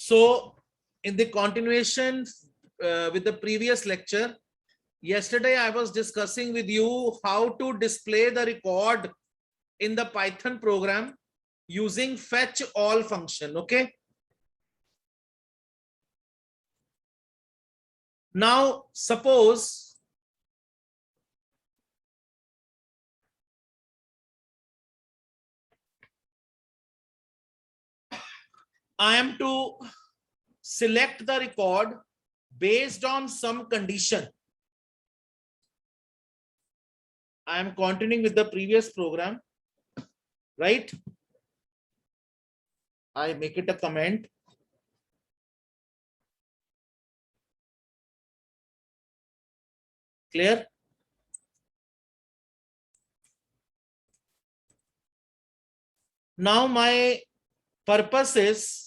So in the continuation with the previous lecture, yesterday I was discussing with you how to display the record in the Python program using fetch all function. Okay. Now suppose I am to select the record based on some condition. I am continuing with the previous program, right? I make it a comment. Clear? Now my purpose is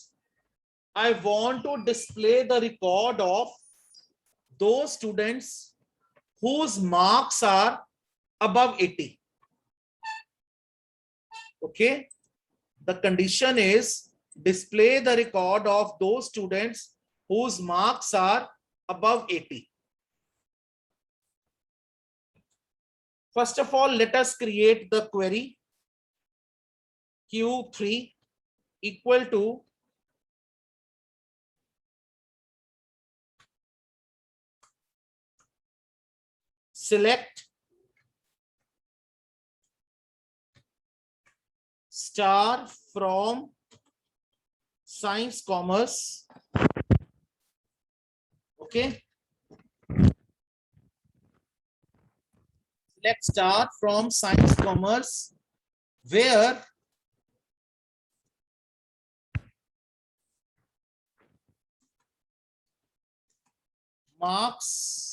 I want to display the record of those students whose marks are above 80. Okay. The condition is display the record of those students whose marks are above 80. First of all, let us create the query Q3 equal to select star from science commerce. Okay. Select star from science commerce where marks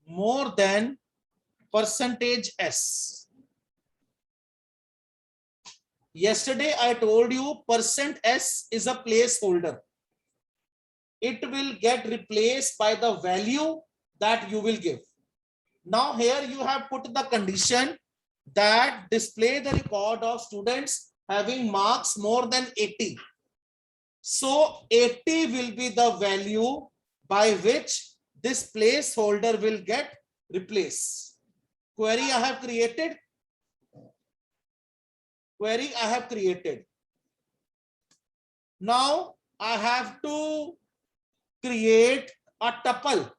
more than percentage S. Yesterday I told you percent S is a placeholder. It will get replaced by the value that you will give. Now here you have put the condition that display the record of students having marks more than 80. So 80 will be the value by which this placeholder will get replaced. Query I have created. Query I have created. Now I have to create a tuple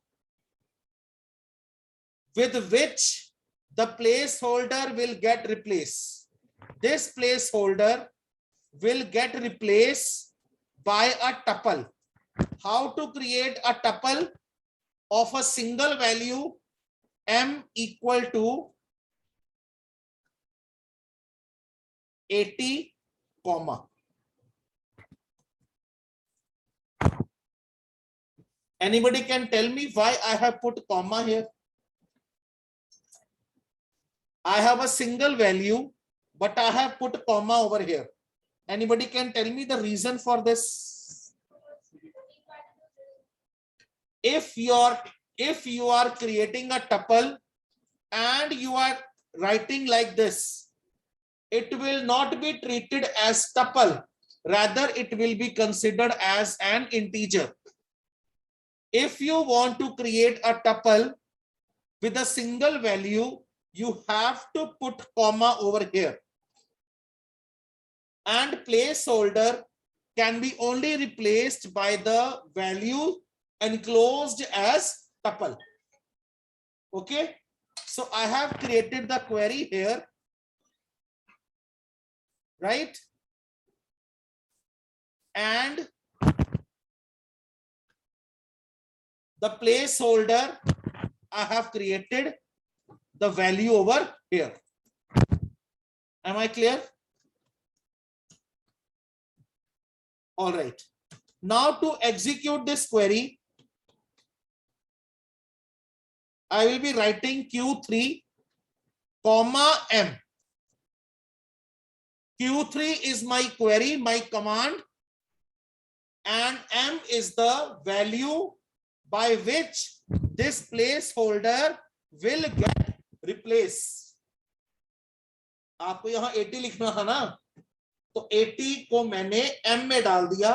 with which the placeholder will get replaced. This placeholder will get replaced by a tuple. How to create a tuple of a single value m equal to 80, comma. Anybody can tell me why I have put comma here? I have a single value, but I have put comma over here. Anybody can tell me the reason for this? If you are creating a tuple and you are writing like this, it will not be treated as tuple. Rather, it will be considered as an integer. If you want to create a tuple with a single value, you have to put comma over here. And placeholder can be only replaced by the value enclosed as tuple. Okay. So I have created the query here. Right. And the placeholder I have created the value over here. Am I clear? All right. Now to execute this query, I will be writing Q3, comma M. Q3 is my query, my command, and M is the value by which this placeholder will get replaced. आपको यहाँ 80 लिखना था ना, तो 80 को मैंने m में डाल दिया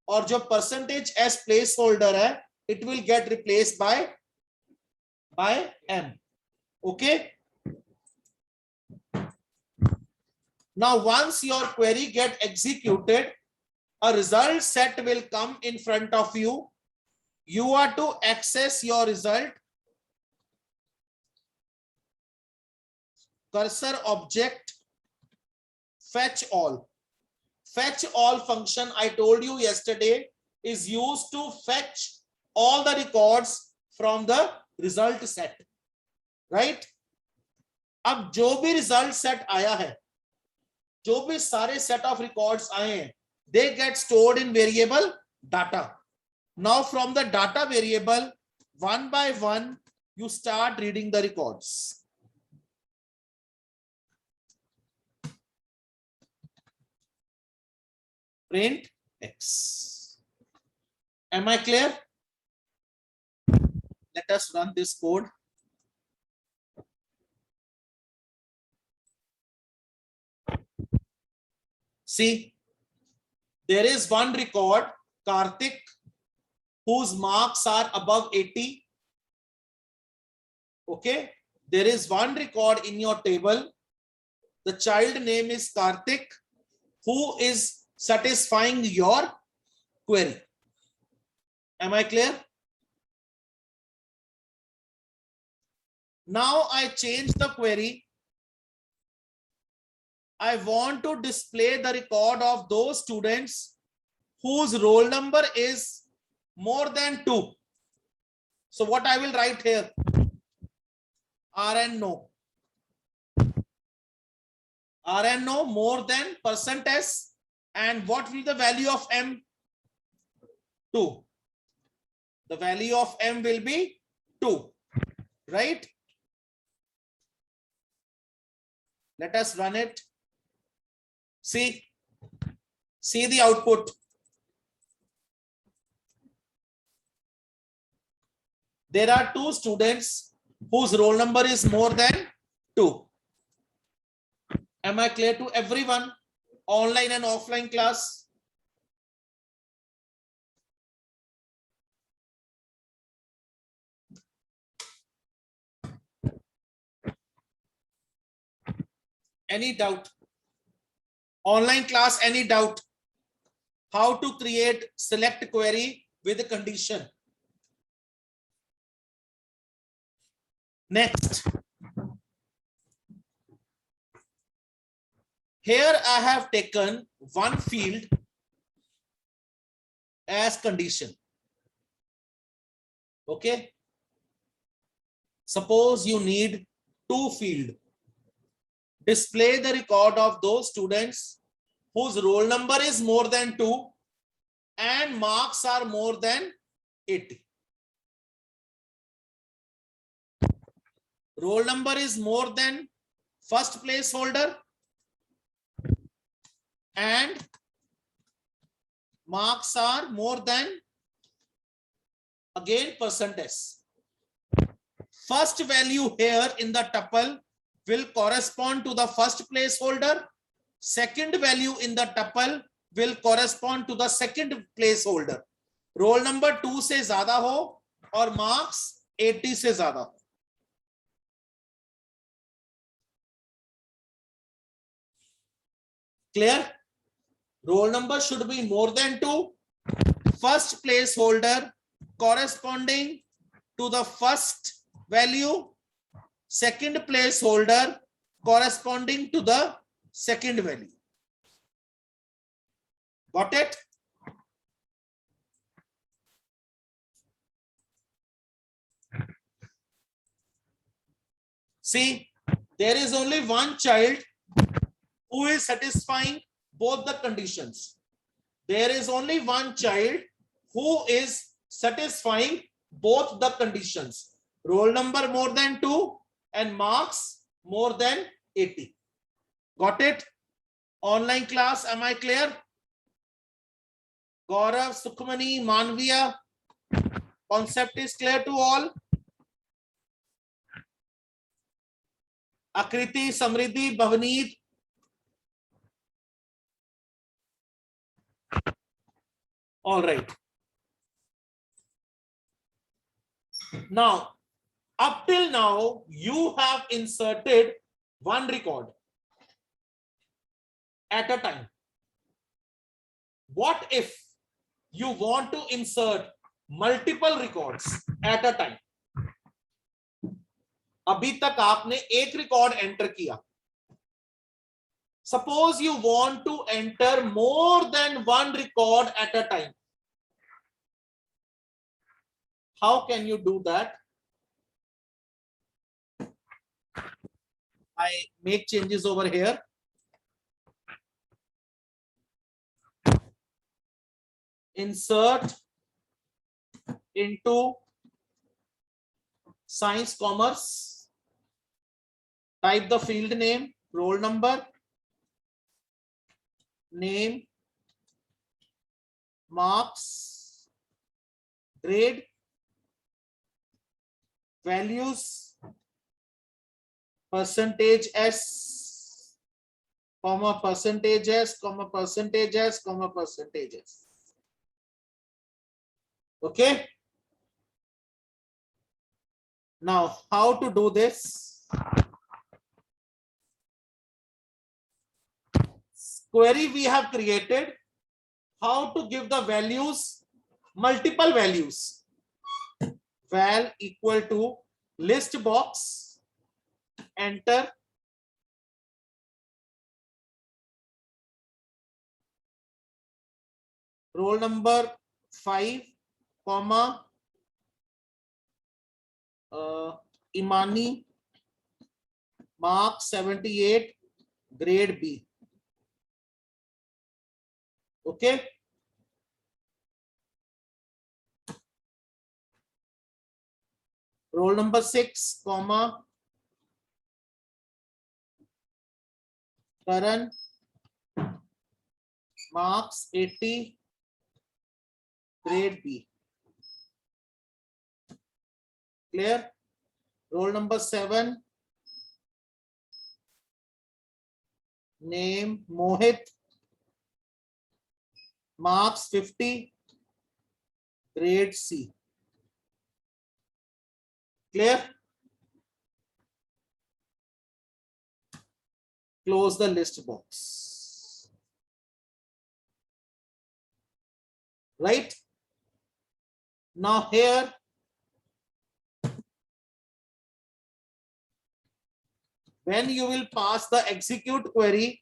और जो परसेंटेज s प्लेस होल्डर है it will get replace by m. Okay. Now once your query get executed, a result set will come in front of you. You are to access your result. Cursor object, fetch all. Fetch all function I told you yesterday is used to fetch all the records from the result set. Right? अब जो भी result set आया है, जो भी सारे set of records आए हैं, they get stored in variable data. Now from the data variable, one by one, you start reading the records. Print X. Am I clear? Let us run this code. See, there is one record, Karthik, whose marks are above 80. Okay. There is one record in your table. The child name is Karthik, who is satisfying your query. Am I clear? Now I change the query. I want to display the record of those students whose roll number is more than 2. So what I will write here? RN no. RN no more than percent S. And what will the value of M? 2. The value of M will be 2. Right? Let us run it. See the output. There are 2 students whose roll number is more than 2. Am I clear to everyone? Online and offline class. Any doubt? Online class, any doubt? How to create select query with a condition? Next. Here I have taken one field as condition. Okay. Suppose you need 2 fields. Display the record of those students whose roll number is more than 2 and marks are more than 80. Roll number is more than first placeholder and marks are more than again percentage. First value here in the tuple will correspond to the first placeholder. Second value in the tuple will correspond to the second placeholder. Roll number 2 से ज्यादा हो और marks 80 से ज्यादा हो. Clear? Roll number should be more than 2. First placeholder corresponding to the first value. Second placeholder corresponding to the second value. Got it? See, there is only one child who is satisfying both the conditions. There is only one child who is satisfying both the conditions. Roll number more than 2 and marks more than 80. Got it? Online class, am I clear? Gaurav, Sukhmani, Manviya, concept is clear to all? Akriti, Samriddhi, Bhavneet. All right. Now, up till now, you have inserted one record at a time. What if you want to insert multiple records at a time? अभी तक आपने एक record enter किया. Suppose you want to enter more than one record at a time. How can you do that? I make changes over here. Insert into science commerce. Type the field name, roll number, name, marks, grade, values, percentage S, comma percentage S, comma percentage S, comma percentage S. Okay. Now, how to do this? Query we have created. How to give the values, multiple values. Val equal to list box, enter. Roll number 5, comma, Imani, mark 78, grade B. Okay. Roll number 6, comma, Karan, marks 80, grade B. Clear? Roll number 7, name Mohit, marks 50, grade C. Clear? Close the list box. Right? Now here, when you will pass the execute query,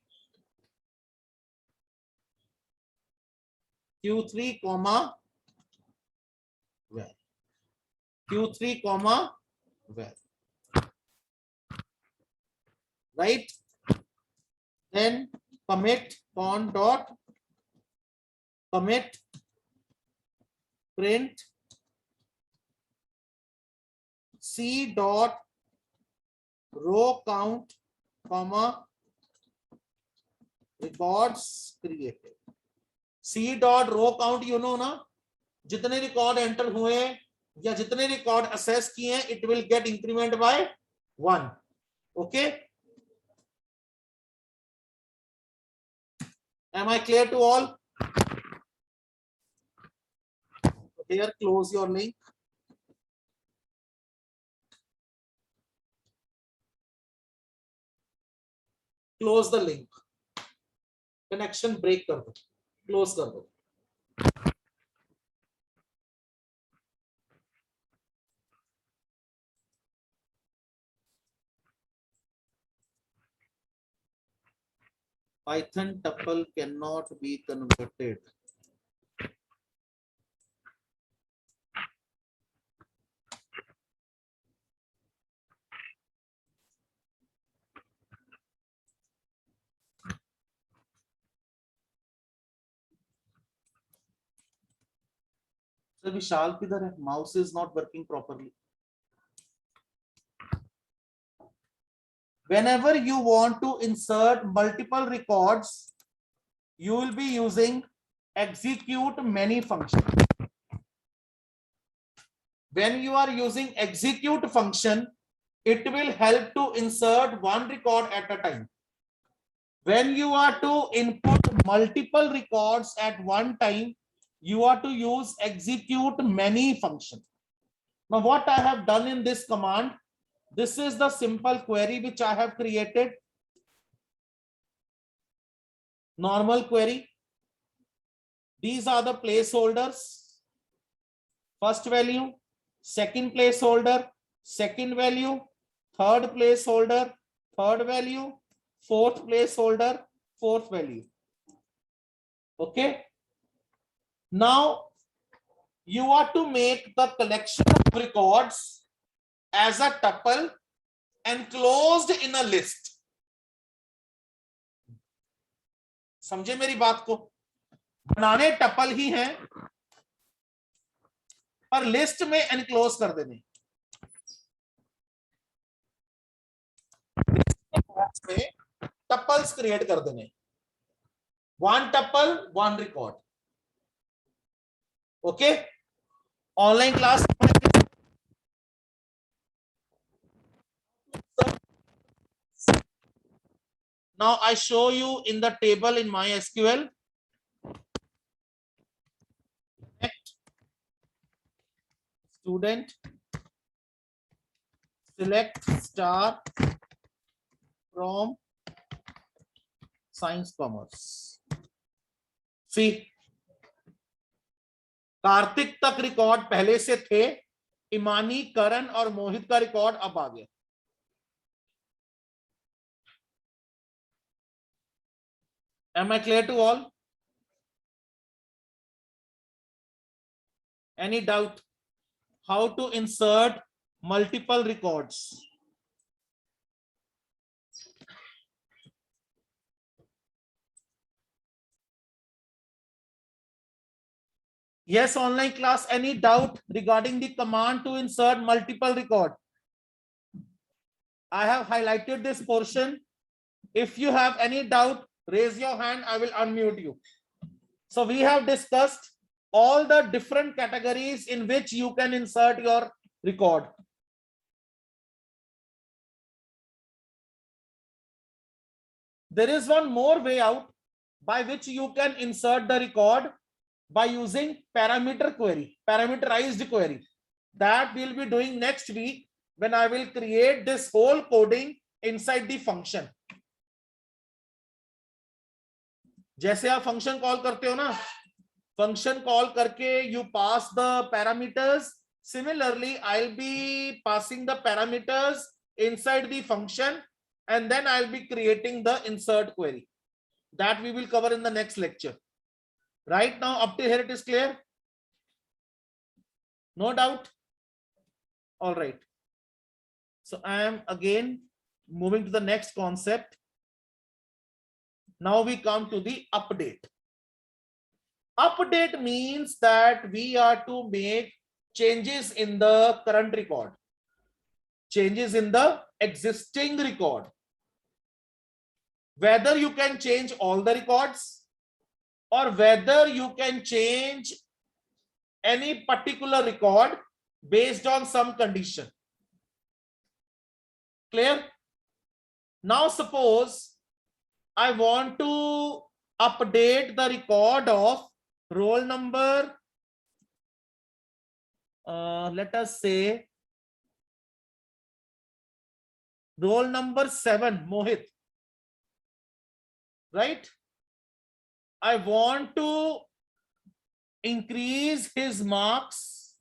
Q3 comma where, Q3 comma where, right? Then commit on dot commit print C dot row count comma records created. C dot row count you know ना, जितने record enter हुए या जितने record assess किए हैं, it will get increment by 1. Okay, am I clear to all? Here, close your link. Close the link. Connection break कर दो, close कर दो. Python tuple cannot be converted. So Vishal किधर है? Mouse is not working properly. Whenever you want to insert multiple records, you will be using execute many function. When you are using execute function, it will help to insert one record at a time. When you are to input multiple records at one time, you are to use execute many function. Now what I have done in this command, this is the simple query which I have created. Normal query. These are the placeholders. First value, second placeholder, second value, third placeholder, third value, fourth placeholder, fourth value. Okay. Now you are to make the collection of records as a tuple enclosed in a list. समझे मेरी बात को? बनाने tuple ही हैं पर list में enclose कर देने, में टपल्स क्रिएट कर देने, one tuple one record. Okay, online class. Now I show you in the table in MySQL. Student, select star from science commerce. See, Kartik तक रिकॉर्ड पहले से थे, इमानी, करण और मोहित का रिकॉर्ड अब आ गया. Am I clear to all? Any doubt? How to insert multiple records? Yes, online class. Any doubt regarding the command to insert multiple record? I have highlighted this portion. If you have any doubt, raise your hand. I will unmute you. So we have discussed all the different categories in which you can insert your record. There is one more way out by which you can insert the record by using parameter query, parameterized query. That we'll be doing next week when I will create this whole coding inside the function. जैसे आप function call करते हो ना, function call करके you pass the parameters. Similarly, I'll be passing the parameters inside the function and then I'll be creating the insert query. That we will cover in the next lecture. Right now, up to here it is clear? No doubt? All right. So I am again moving to the next concept. Now we come to the update. Update means that we are to make changes in the current record, changes in the existing record. Whether you can change all the records or whether you can change any particular record based on some condition. Clear? Now suppose I want to update the record of roll number, let us say roll number 7, Mohit, right? I want to increase his marks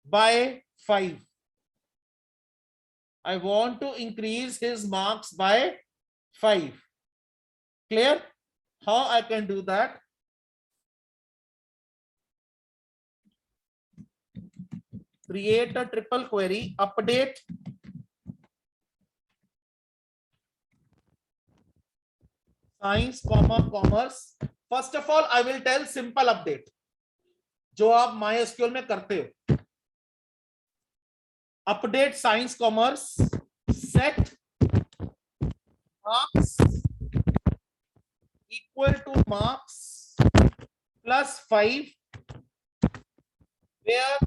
by 5. I want to increase his marks by 5. Clear? How I can do that? Create a triple query, update science, commerce. First of all, I will tell simple update जो आप MySQL में करते हो. Update science commerce, set marks equal to marks plus 5 where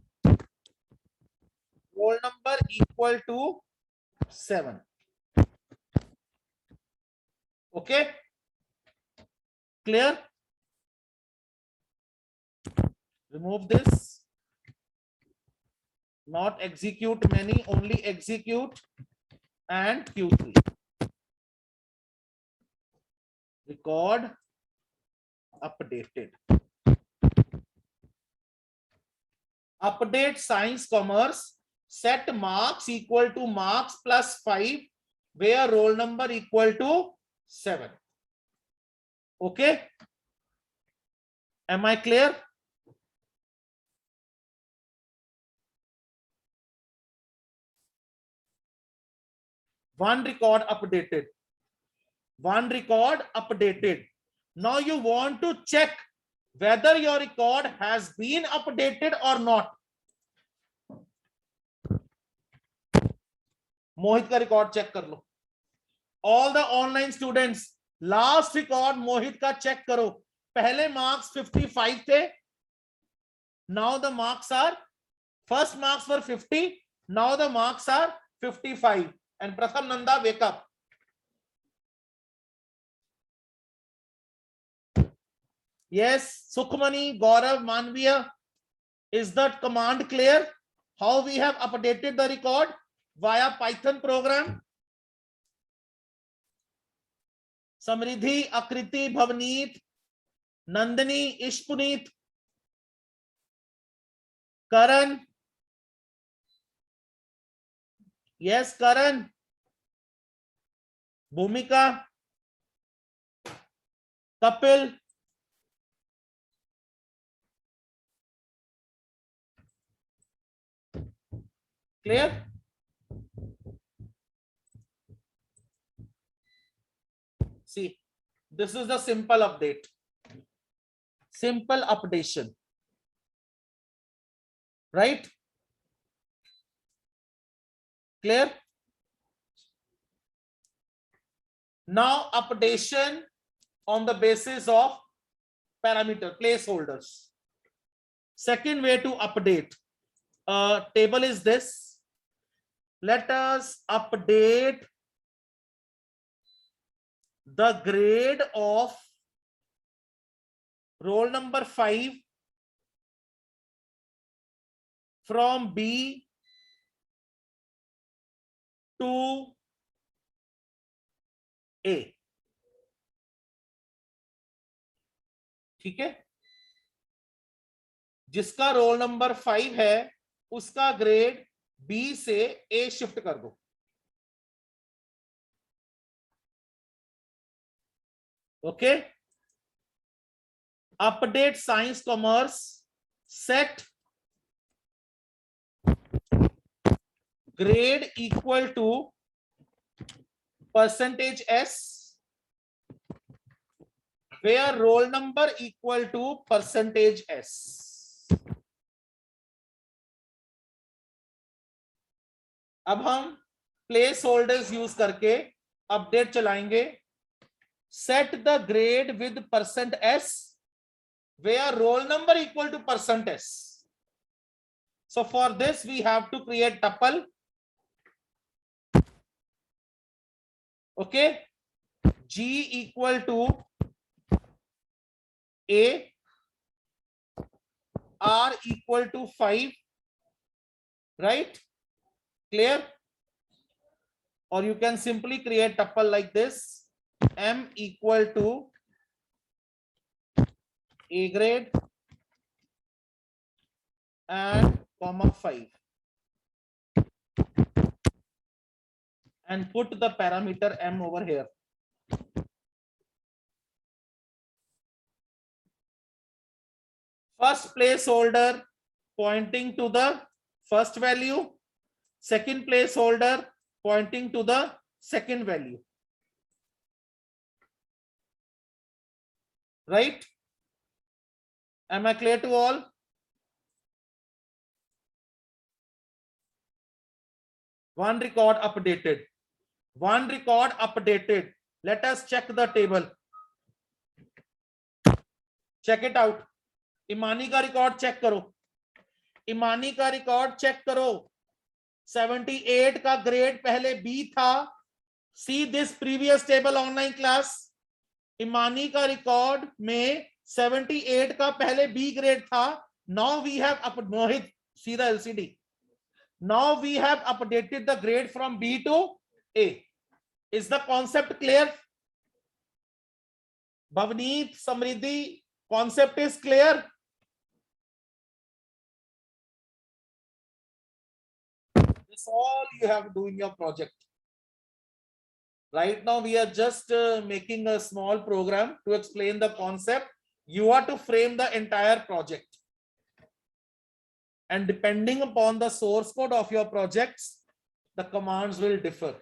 roll number equal to 7. Okay, clear? Remove this. Not execute many, only execute and Q3. Record updated. Update science commerce. Set marks equal to marks plus 5, where roll number equal to 7. Okay, am I clear? One record updated. One record updated. Now you want to check whether your record has been updated or not. मोहित का record check कर लो. All the online students, last record Mohit का check करो. पहले marks 55 थे. Now the marks are, first marks were 50. Now the marks are 55. And Pratham Nanda, wake up. Yes, Sukhmani, Gaurav, Manviya, is that command clear? How we have updated the record via Python program? Samriddhi, Akriti, Bhavneet, Nandini, Ishpuneet, Karan. Yes, Karan. Bhumika, Kapil. Clear? See, this is the simple update. Simple updation. Right? Clear? Now updation on the basis of parameter placeholders. Second way to update table is this. Let us update the grade of roll number 5 from B to A. ठीक है, जिसका roll number 5 है उसका grade B से A shift कर दो. Okay, update science commerce. Set grade equal to percentage S, where roll number equal to percentage S. अब हम प्लेस होल्डर्स यूज करके अपडेट चलाएंगे. Set the grade with percent S, where roll number equal to percent S. So for this we have to create tuple. Okay, G equal to A, R equal to 5, right? Clear? Or you can simply create tuple like this. M equal to A grade and comma 5. And put the parameter M over here. First placeholder pointing to the first value, second placeholder pointing to the second value. Right? Am I clear to all? One record updated. One record updated. Let us check the table. Check it out. इमानी का record check करो. इमानी का record check करो. 78 का grade पहले B था. See this previous table online class. इमानी का record में 78 का पहले बी ग्रेड था. Now we have up Mohit see the LCD. Now we have updated the grade from B to A. Is the concept clear? Bhavneet, Samriddhi, concept is clear? This all you have to do in your project. Right now we are just making a small program to explain the concept. You are to frame the entire project, and depending upon the source code of your projects, the commands will differ.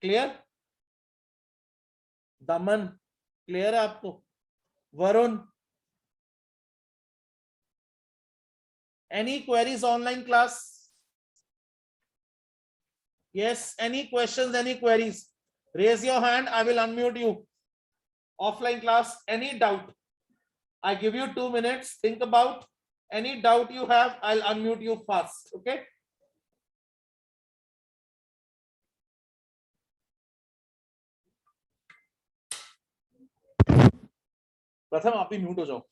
Clear? Daman, clear है आपको? Varun, any queries online class? Yes, any questions, any queries? Raise your hand, I will unmute you. Offline class, any doubt? I give you 2 minutes, think about any doubt you have. I'll unmute you fast. Okay? प्रथम आप ही mute हो जाओ.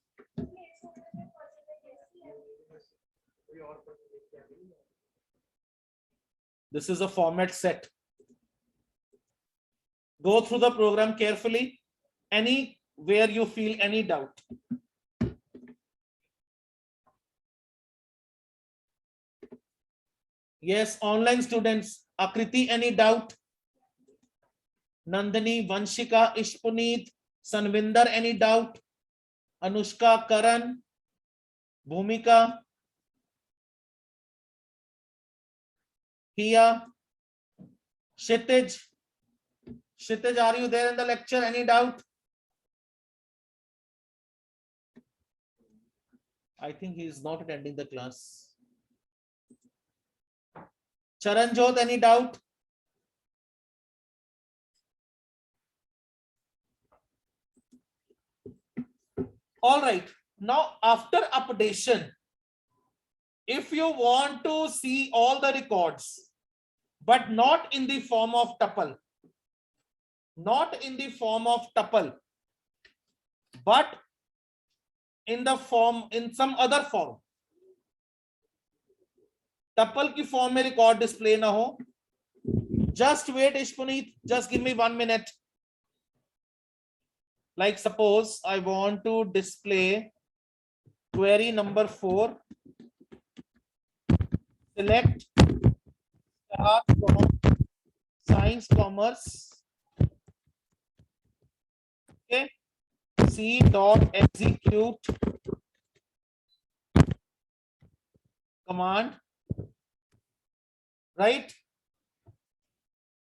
This is a format set. Go through the program carefully. Anywhere you feel any doubt. Yes, online students. Akriti, any doubt? Nandini, Vanshika, Ishpuneet, Sanvinder, any doubt? Anushka, Karan, Bhumika, Pia, Kshitij. Kshitij, are you there in the lecture? Any doubt? I think he is not attending the class. Charanjot, any doubt? All right. Now, after updation, if you want to see all the records, but not in the form of tuple, not in the form of tuple, but in the form, in some other form, tuple की form में record display ना हो. Just wait, Ishpuneet, just give me 1 minute. Like suppose I want to display query number 4. Select start from science commerce. Okay. C dot execute command. Right.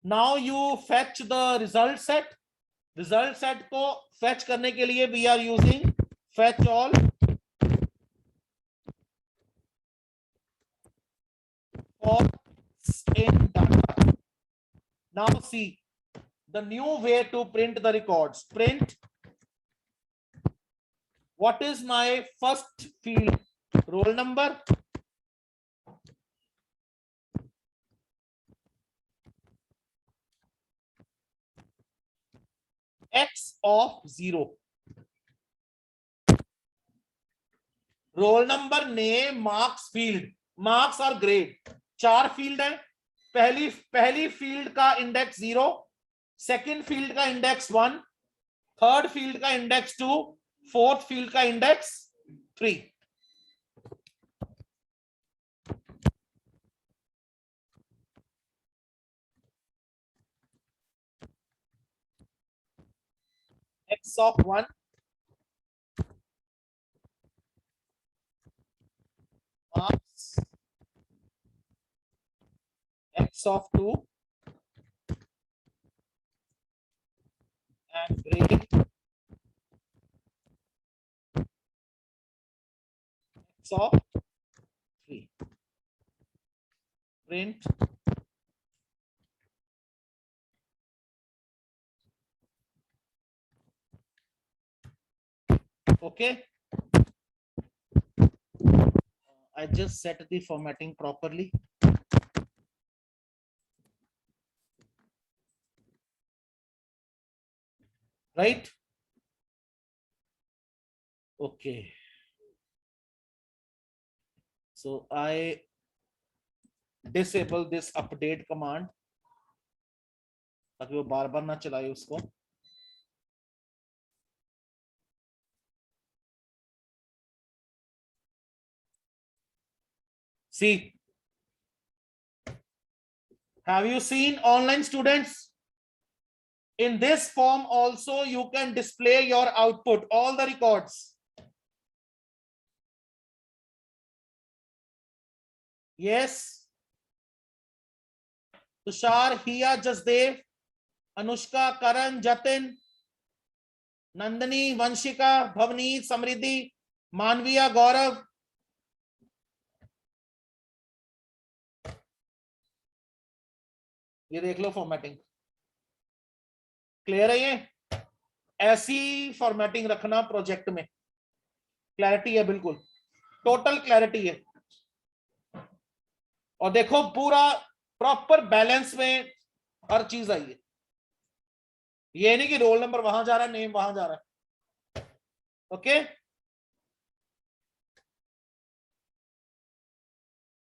Now you fetch the result set. Result set को fetch करने के लिए we are using fetch all. In data. Now see the new way to print the records. Print. What is my first field? Roll number. X of 0. Roll number, name, marks, field. Marks और grade. 4 field है. पहली field का index 0, second field का index 1, third field का index 2, fourth field का index 3. X of 1, marks, X of 2, and grade, X of 3. Print. Okay. I just set the formatting properly. right? Okay, so I disable this update command ताकि वो बार बार ना चलाए उसको. See, have you seen online students? In this form also you can display your output, all the records. Yes. Tushar, Hiya, Jasdev, Anushka, Karan, Jatin, Nandini, Vanshika, Bhavani, Samriddhi, Manviya, Gaurav. ये देख लो formatting clear है. ये ऐसी formatting रखना project में, clarity है, बिल्कुल total clarity है. और देखो पूरा प्रॉपर बैलेंस में हर चीज आई है. ये नहीं कि रोल नंबर वहां जा रहा है, नेम वहां जा रहा है. ओके